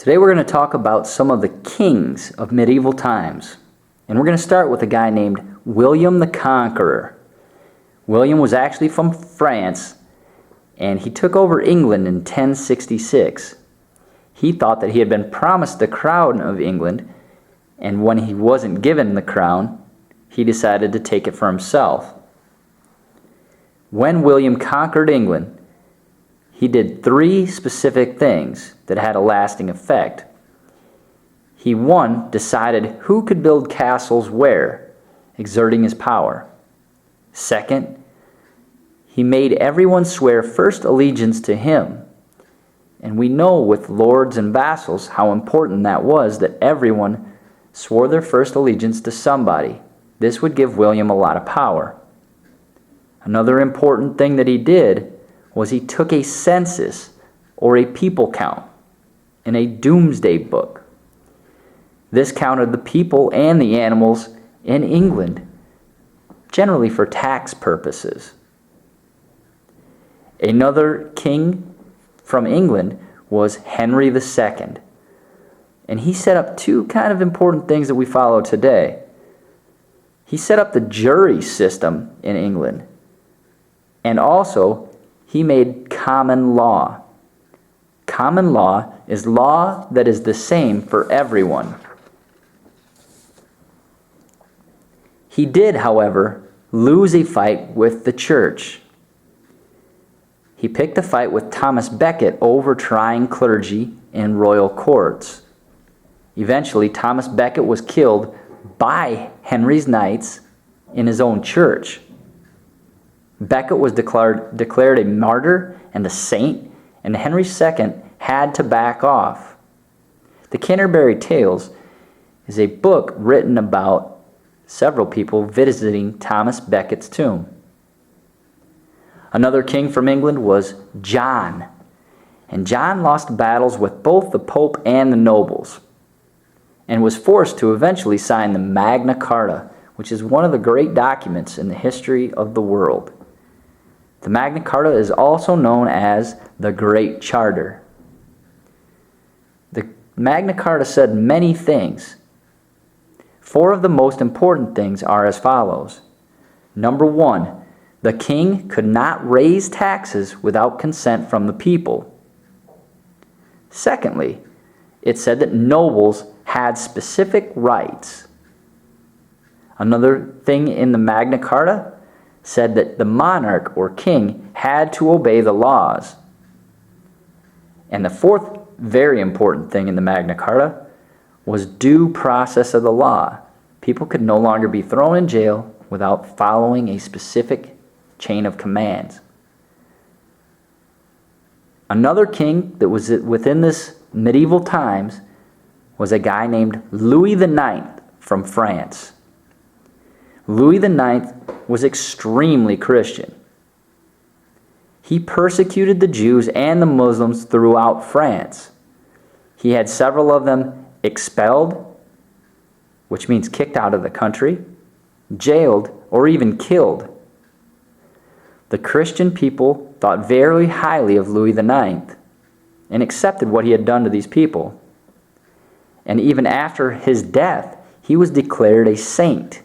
Today we're going to talk about some of the kings of medieval times. And we're going to start with a guy named William the Conqueror. William was actually from France, and he took over England in 1066. He thought that he had been promised the crown of England, and when he wasn't given the crown, he decided to take it for himself. When William conquered England, he did three specific things that had a lasting effect. He, one, decided who could build castles where, exerting his power. Second, he made everyone swear first allegiance to him. And we know with lords and vassals how important that was, that everyone swore their first allegiance to somebody. This would give William a lot of power. Another important thing that he did was he took a census, or a people count, in a doomsday book. This counted the people and the animals in England, generally for tax purposes. Another king from England was Henry II. And he set up two kind of important things that we follow today. He set up the jury system in England, and also he made common law. Common law is law that is the same for everyone. He did, however, lose a fight with the church. He picked a fight with Thomas Becket over trying clergy in royal courts. Eventually, Thomas Becket was killed by Henry's knights in his own church. Becket was declared a martyr and a saint, and Henry II had to back off. The Canterbury Tales is a book written about several people visiting Thomas Becket's tomb. Another king from England was John, and John lost battles with both the Pope and the nobles, and was forced to eventually sign the Magna Carta, which is one of the great documents in the history of the world. The Magna Carta is also known as the Great Charter. The Magna Carta said many things. Four of the most important things are as follows. Number one, the king could not raise taxes without consent from the people. Secondly, it said that nobles had specific rights. Another thing in the Magna Carta said that the monarch or king had to obey the laws. And the fourth very important thing in the Magna Carta was due process of the law. People could no longer be thrown in jail without following a specific chain of commands. Another king that was within this medieval times was a guy named Louis IX from France. Louis IX was extremely Christian. He persecuted the Jews and the Muslims throughout France. He had several of them expelled, which means kicked out of the country, jailed, or even killed. The Christian people thought very highly of Louis IX and accepted what he had done to these people. And even after his death, he was declared a saint.